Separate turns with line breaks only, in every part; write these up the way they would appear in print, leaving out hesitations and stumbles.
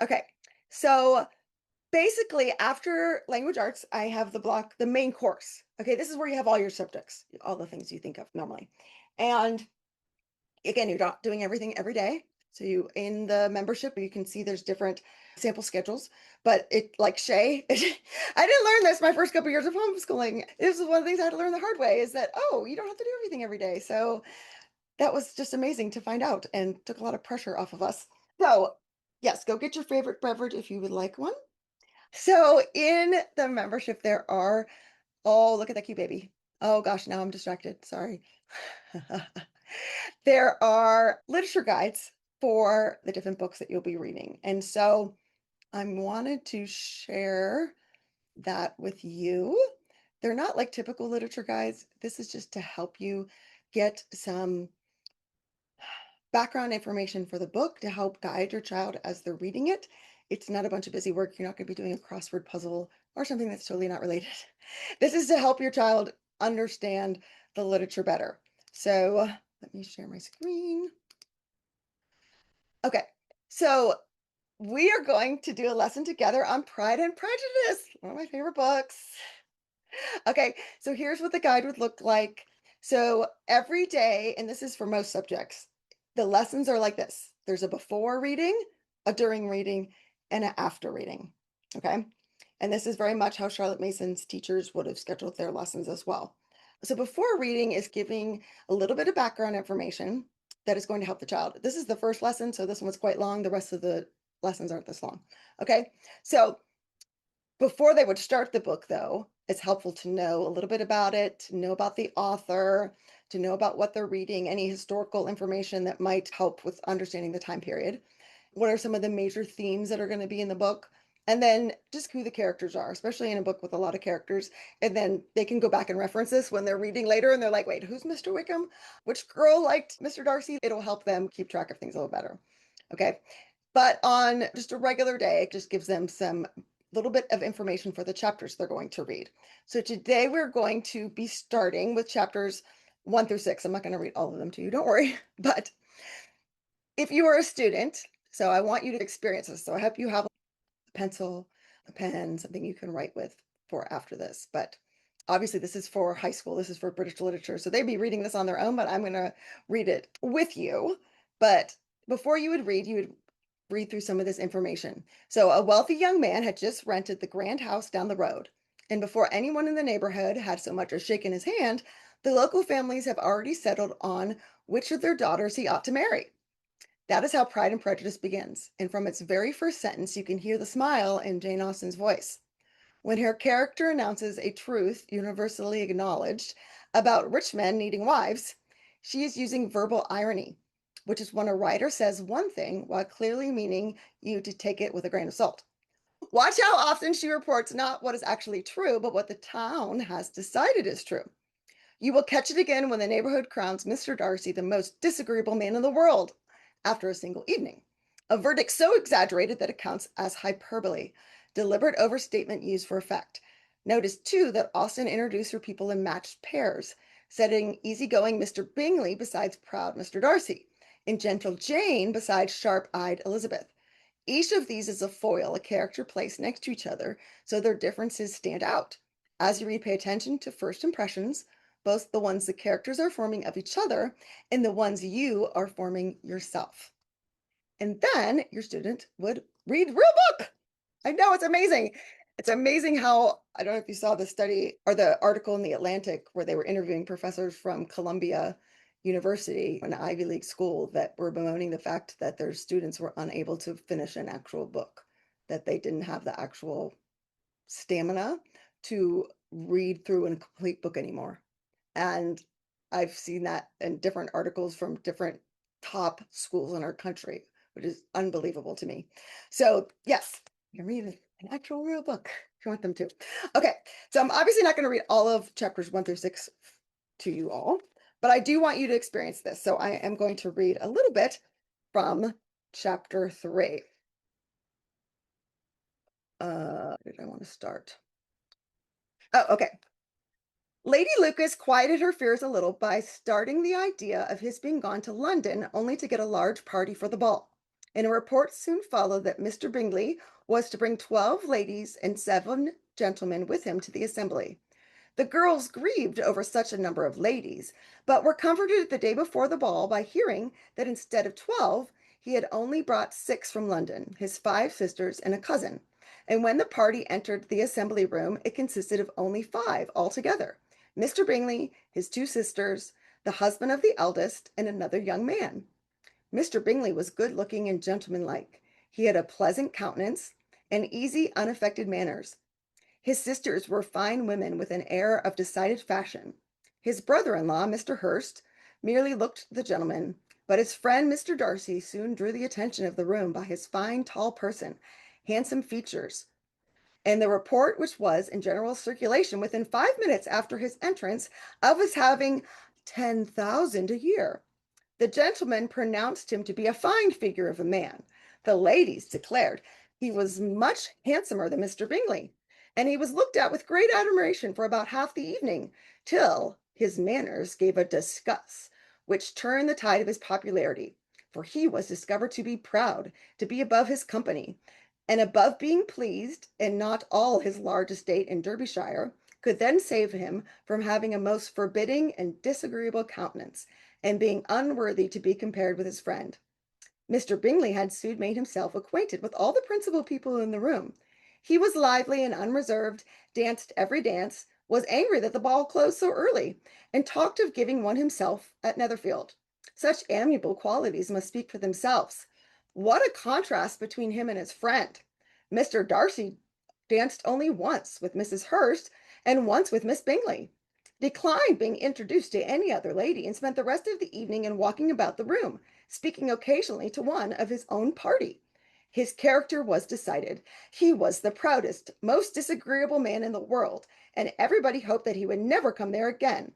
Okay. So basically, after language arts, I have the block, the main course. Okay. This is where you have all your subjects, all the things you think of normally. And again, you're not doing everything every day. So you in the membership, you can see there's different sample schedules. But it like Shay, I didn't learn this my first couple years of homeschooling. This is one of the things I had to learn the hard way is that, oh, you don't have to do everything every day. So that was just amazing to find out and took a lot of pressure off of us. So yes, go get your favorite beverage if you would like one. So in the membership, there are, oh, look at that cute baby. Oh gosh, now I'm distracted. Sorry. There are literature guides for the different books that you'll be reading. And so I wanted to share that with you. They're not like typical literature guides. This is just to help you get some background information for the book to help guide your child as they're reading it. It's not a bunch of busy work. You're not going to be doing a crossword puzzle or something that's totally not related. This is to help your child understand the literature better. So let me share my screen. Okay, so we are going to do a lesson together on Pride and Prejudice, one of my favorite books. Okay, so here's what the guide would look like. So every day, and this is for most subjects, the lessons are like this. There's a before reading, a during reading, and an after reading. Okay. And this is very much how Charlotte Mason's teachers would have scheduled their lessons as well. So before reading is giving a little bit of background information that is going to help the child. This is the first lesson, so this one's quite long. The rest of the lessons aren't this long. Okay. So before they would start the book, though, it's helpful to know a little bit about it, to know about the author, to know about what they're reading, any historical information that might help with understanding the time period. What are some of the major themes that are going to be in the book? And then just who the characters are, especially in a book with a lot of characters. And then they can go back and reference this when they're reading later and they're like, wait, who's Mr. Wickham? Which girl liked Mr. Darcy? It'll help them keep track of things a little better. Okay. But on just a regular day, it just gives them some little bit of information for the chapters they're going to read. So today we're going to be starting with chapters 1 through 6. I'm not going to read all of them to you, don't worry. But if you are a student, so I want you to experience this. So I hope you have a pencil, a pen, something you can write with for after this. But obviously, this is for high school. This is for British literature. So they'd be reading this on their own, but I'm going to read it with you. But before you would read through some of this information. So, a wealthy young man had just rented the grand house down the road. And before anyone in the neighborhood had so much as shaken his hand, the local families have already settled on which of their daughters he ought to marry. That is how Pride and Prejudice begins. And from its very first sentence, you can hear the smile in Jane Austen's voice. When her character announces a truth universally acknowledged about rich men needing wives, she is using verbal irony, which is when a writer says one thing while clearly meaning you to take it with a grain of salt. Watch how often she reports not what is actually true, but what the town has decided is true. You will catch it again when the neighborhood crowns Mr. Darcy the most disagreeable man in the world after a single evening. A verdict so exaggerated that it counts as hyperbole, deliberate overstatement used for effect. Notice, too, that Austen introduced her people in matched pairs, setting easygoing Mr. Bingley beside proud Mr. Darcy, and gentle Jane beside sharp eyed Elizabeth. Each of these is a foil, a character placed next to each other, so their differences stand out. As you read, pay attention to first impressions, both the ones the characters are forming of each other and the ones you are forming yourself. And then your student would read real book. I know it's amazing. It's amazing how I don't know if you saw the study or the article in the Atlantic where they were interviewing professors from Columbia University, an Ivy League school, that were bemoaning the fact that their students were unable to finish an actual book, that they didn't have the actual stamina to read through a complete book anymore. And I've seen that in different articles from different top schools in our country, which is unbelievable to me. So, yes, you can read an actual real book if you want them to. Okay, so I'm obviously not going to read all of chapters 1 through 6 to you all, but I do want you to experience this. So I am going to read a little bit from chapter 3. Where did I want to start? Oh, okay. Lady Lucas quieted her fears a little by starting the idea of his being gone to London only to get a large party for the ball. and a report soon followed that Mr. Bingley was to bring 12 ladies and 7 gentlemen with him to the assembly. The girls grieved over such a number of ladies, but were comforted the day before the ball by hearing that instead of 12, he had only brought 6 from London, his 5 sisters and a cousin. And when the party entered the assembly room, it consisted of only 5 altogether: Mr. Bingley, his 2 sisters, the husband of the eldest, and another young man. Mr. Bingley was good looking and gentlemanlike. He had a pleasant countenance and easy, unaffected manners. His sisters were fine women with an air of decided fashion. His brother-in-law, Mr. Hurst, merely looked the gentleman, but his friend Mr. Darcy soon drew the attention of the room by his fine, tall person, handsome features, and the report which was in general circulation within 5 minutes after his entrance of his having 10,000 a year. The gentlemen pronounced him to be a fine figure of a man. The ladies declared he was much handsomer than Mr. Bingley, and he was looked at with great admiration for about half the evening, till his manners gave a disgust which turned the tide of his popularity, for he was discovered to be proud, to be above his company, and above being pleased, and not all his large estate in Derbyshire could then save him from having a most forbidding and disagreeable countenance, and being unworthy to be compared with his friend. Mr. Bingley had soon made himself acquainted with all the principal people in the room. He was lively and unreserved, danced every dance, was angry that the ball closed so early, and talked of giving one himself at Netherfield. Such amiable qualities must speak for themselves. What a contrast between him and his friend! Mr. Darcy danced only once with Mrs. Hurst and once with Miss Bingley, declined being introduced to any other lady, and spent the rest of the evening in walking about the room, speaking occasionally to one of his own party. His character was decided. He was the proudest, most disagreeable man in the world, and everybody hoped that he would never come there again.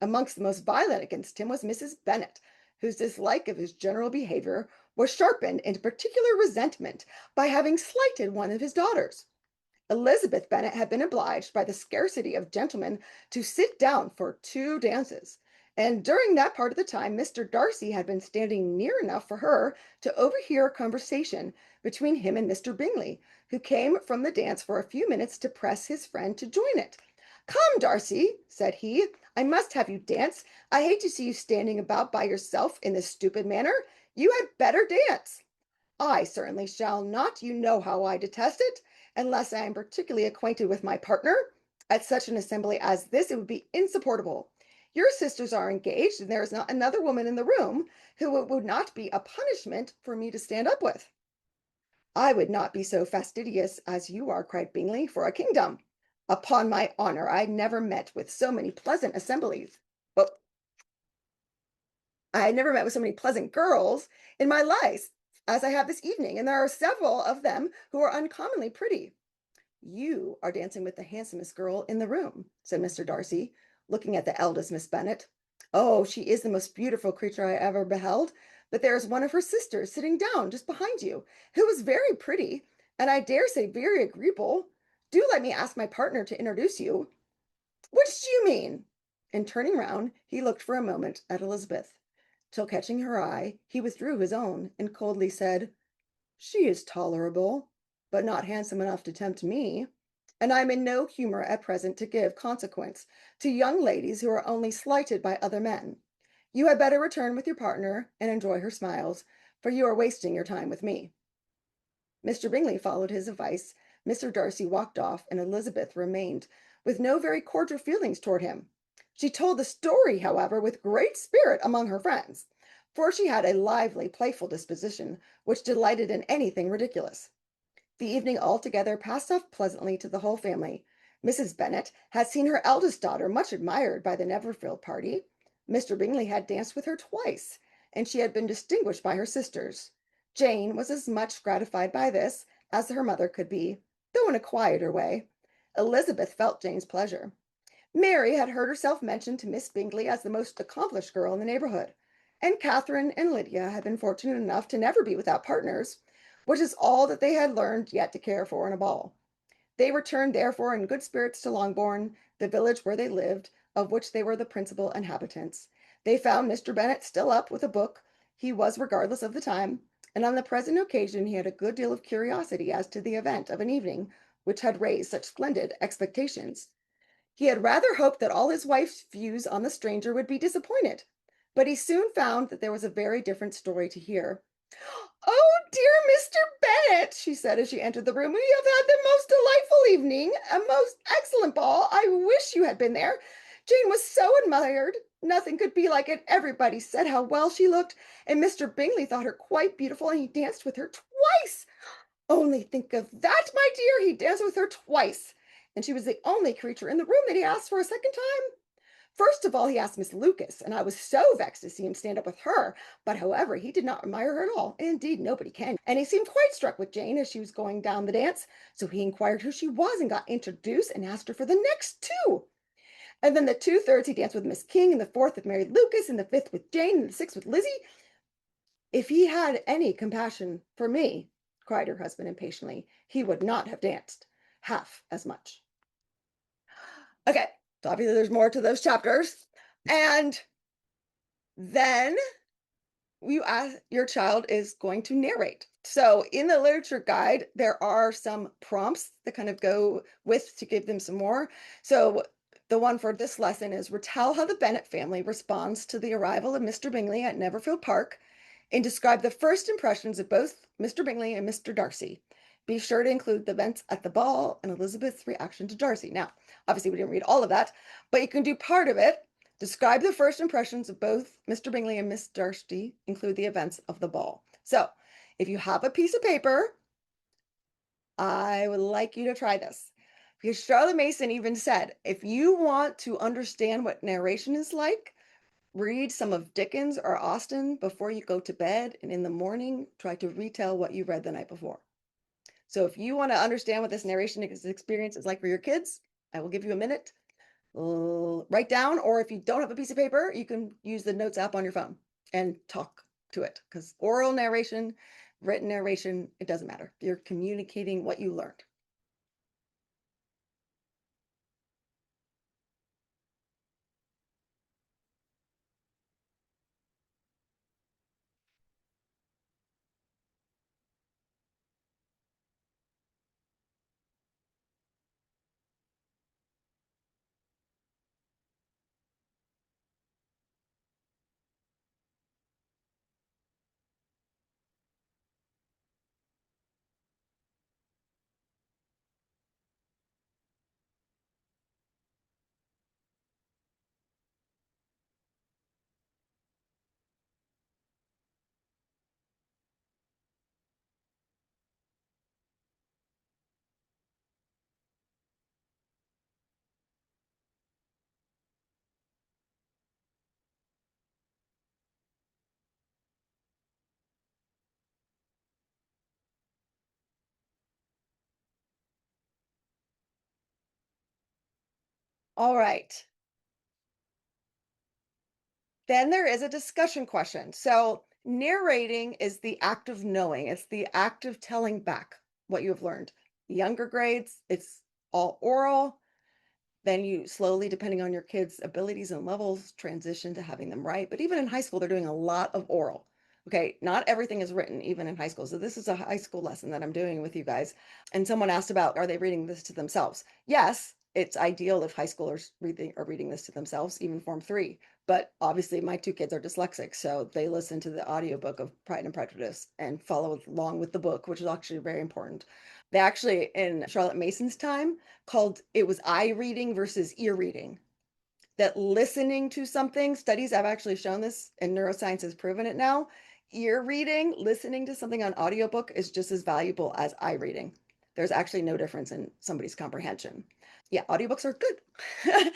Amongst the most violent against him was Mrs. Bennet, whose dislike of his general behavior was sharpened into particular resentment by having slighted one of his daughters. Elizabeth Bennet had been obliged, by the scarcity of gentlemen, to sit down for 2 dances, and during that part of the time Mr. Darcy had been standing near enough for her to overhear a conversation between him and Mr. Bingley, who came from the dance for a few minutes to press his friend to join it. "Come, Darcy," said he, "I must have you dance. I hate to see you standing about by yourself in this stupid manner. You had better dance." "I certainly shall not. You know how I detest it, unless I am particularly acquainted with my partner. At such an assembly as this it would be insupportable. Your sisters are engaged, and there is not another woman in the room who it would not be a punishment for me to stand up with." "I would not be so fastidious as you are," cried Bingley, "for a kingdom. Upon my honor, I never met with so many pleasant assemblies. But I never met with so many pleasant girls in my life as I have this evening, and there are several of them who are uncommonly pretty." "You are dancing with the handsomest girl in the room," said Mr. Darcy, looking at the eldest Miss Bennet. "Oh, she is the most beautiful creature I ever beheld, but there is one of her sisters sitting down just behind you, who is very pretty, and I dare say very agreeable. Do let me ask my partner to introduce you." "Which do you mean?" And turning round, he looked for a moment at Elizabeth, till catching her eye, he withdrew his own, and coldly said, "She is tolerable, but not handsome enough to tempt me, and I am in no humor at present to give consequence to young ladies who are only slighted by other men. You had better return with your partner and enjoy her smiles, for you are wasting your time with me." Mr. Bingley followed his advice. Mr. Darcy walked off, and Elizabeth remained with no very cordial feelings toward him. She told the story, however, with great spirit among her friends, for she had a lively, playful disposition, which delighted in anything ridiculous. The evening altogether passed off pleasantly to the whole family. Mrs. Bennet had seen her eldest daughter much admired by the Netherfield party. Mr. Bingley had danced with her twice, and she had been distinguished by her sisters. Jane was as much gratified by this as her mother could be, though in a quieter way. Elizabeth felt Jane's pleasure. Mary had heard herself mentioned to Miss Bingley as the most accomplished girl in the neighbourhood, and Catherine and Lydia had been fortunate enough to never be without partners, which is all that they had learned yet to care for in a ball. They returned therefore in good spirits to Longbourn, the village where they lived, of which they were the principal inhabitants. They found Mr. Bennet still up with a book. He was regardless of the time, and on the present occasion he had a good deal of curiosity as to the event of an evening which had raised such splendid expectations. He had rather hoped that all his wife's views on the stranger would be disappointed, but he soon found that there was a very different story to hear. "Oh, dear Mr. Bennet," she said as she entered the room, "we have had the most delightful evening, a most excellent ball. I wish you had been there. Jane was so admired. Nothing could be like it. Everybody said how well she looked, and Mr. Bingley thought her quite beautiful, and he danced with her twice. Only think of that, my dear! He danced with her twice, and she was the only creature in the room that he asked for a second time. First of all, he asked Miss Lucas, and I was so vexed to see him stand up with her. But however, he did not admire her at all. Indeed, nobody can. And he seemed quite struck with Jane as she was going down the dance. So he inquired who she was and got introduced and asked her for the next two. And then the two thirds he danced with Miss King, and the fourth with Mary Lucas, and the fifth with Jane, and the sixth with Lizzie. If he had any compassion for me, cried her husband impatiently, he would not have danced half as much. Okay, so obviously there's more to those chapters. And then you ask your child is going to narrate. So in the literature guide, there are some prompts that kind of go with to give them some more. So the one for this lesson is retell how the Bennet family responds to the arrival of Mr. Bingley at Neverfield Park and describe the first impressions of both Mr. Bingley and Mr. Darcy. Be sure to include the events at the ball and Elizabeth's reaction to Darcy. Now, obviously, we didn't read all of that, but you can do part of it. Describe the first impressions of both Mr. Bingley and Miss Darcy, include the events of the ball. So, if you have a piece of paper, I would like you to try this. Because Charlotte Mason even said, if you want to understand what narration is like, read some of Dickens or Austen before you go to bed, and in the morning, try to retell what you read the night before. So if you want to understand what this narration experience is like for your kids, I will give you a minute. Write down, or if you don't have a piece of paper, you can use the notes app on your phone and talk to it, because oral narration, written narration, it doesn't matter. You're communicating what you learned. All right. Then there is a discussion question. So, narrating is the act of knowing, it's the act of telling back what you have learned. Younger grades, it's all oral. Then you slowly, depending on your kids' abilities and levels, transition to having them write. But even in high school, they're doing a lot of oral. Okay, not everything is written, even in high school. So, this is a high school lesson that I'm doing with you guys. And someone asked about, are they reading this to themselves? Yes, it's ideal if high schoolers are reading this to themselves, even Form 3. But obviously, my two kids are dyslexic, so they listen to the audiobook of Pride and Prejudice and follow along with the book, which is actually very important. They actually, in Charlotte Mason's time, called it was eye reading versus ear reading. That listening to something, studies have actually shown this, and neuroscience has proven it now. Ear reading, listening to something on audiobook is just as valuable as eye reading. There's actually no difference in somebody's comprehension. Yeah, audiobooks are good.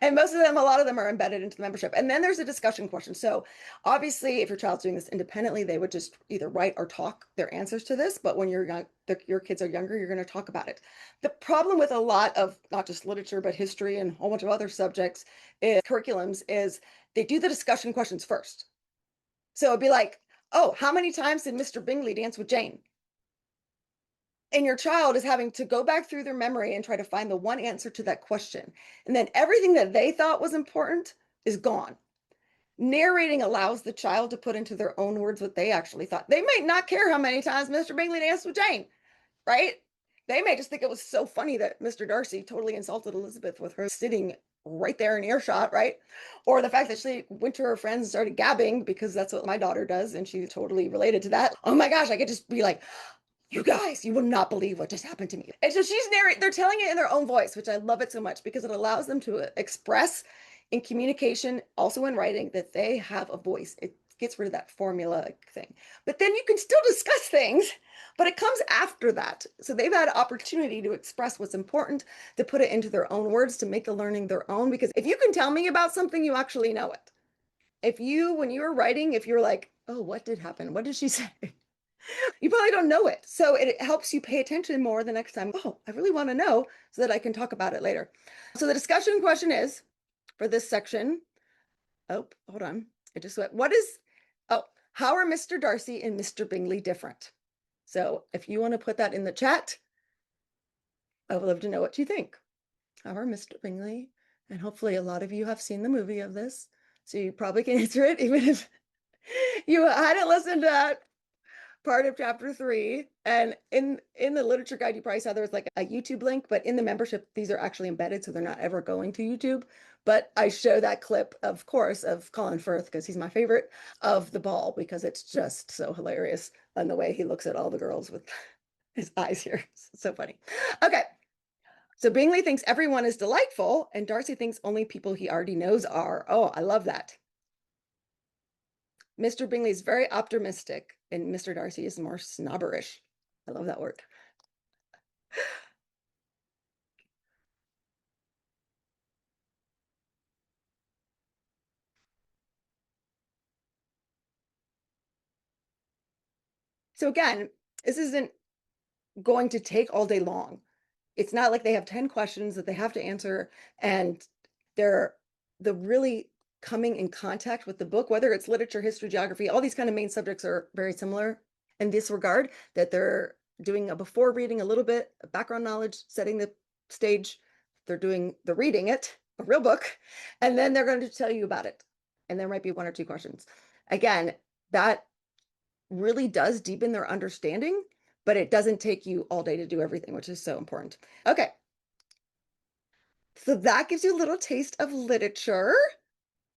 And most of them, a lot of them are embedded into the membership. And then there's a discussion question. So obviously, if your child's doing this independently, they would just either write or talk their answers to this. But when you're young, your kids are younger, you're going to talk about it. The problem with a lot of not just literature, but history and a whole bunch of other subjects is curriculums is they do the discussion questions first. So it'd be like, oh, how many times did Mr. Bingley dance with Jane? And your child is having to go back through their memory and try to find the one answer to that question. And then everything that they thought was important is gone. Narrating allows the child to put into their own words what they actually thought. They might not care how many times Mr. Bingley danced with Jane, right? They may just think it was so funny that Mr. Darcy totally insulted Elizabeth with her sitting right there in earshot, right? Or the fact that she went to her friends and started gabbing because that's what my daughter does, and she totally related to that. Oh my gosh, I could just be like, you guys, you will not believe what just happened to me. And so she's narrating, they're telling it in their own voice, which I love it so much because it allows them to express in communication, also in writing, that they have a voice. It gets rid of that formula thing. But then you can still discuss things, but it comes after that. So they've had opportunity to express what's important, to put it into their own words, to make the learning their own. Because if you can tell me about something, you actually know it. If you, when you were writing, if you're like, oh, what did happen? What did she say? You probably don't know it. So it helps you pay attention more the next time. Oh, I really want to know so that I can talk about it later. So the discussion question is for this section. Oh, hold on. I just went, how are Mr. Darcy and Mr. Bingley different? So if you want to put that in the chat, I would love to know what you think. How are Mr. Bingley? And hopefully a lot of you have seen the movie of this. So you probably can answer it even if you hadn't listened to part of chapter 3. And in the literature guide, you probably saw there was like a YouTube link, but in the membership, these are actually embedded, so they're not ever going to YouTube. But I show that clip, of course, of Colin Firth, because he's my favorite, of the ball, because it's just so hilarious on the way he looks at all the girls with his eyes here. It's so funny. Okay. So Bingley thinks everyone is delightful, and Darcy thinks only people he already knows are. Oh, I love that. Mr. Bingley is very optimistic, and Mr. Darcy is more snobberish. I love that word. So again, this isn't going to take all day long. It's not like they have 10 questions that they have to answer, and they're the really coming in contact with the book, whether it's literature, history, geography, all these kind of main subjects are very similar in this regard, that they're doing a before reading a little bit of background knowledge, setting the stage. They're reading it, a real book, and then they're going to tell you about it. And there might be 1 or 2 questions. Again, that really does deepen their understanding, but it doesn't take you all day to do everything, which is so important. Okay. So that gives you a little taste of literature.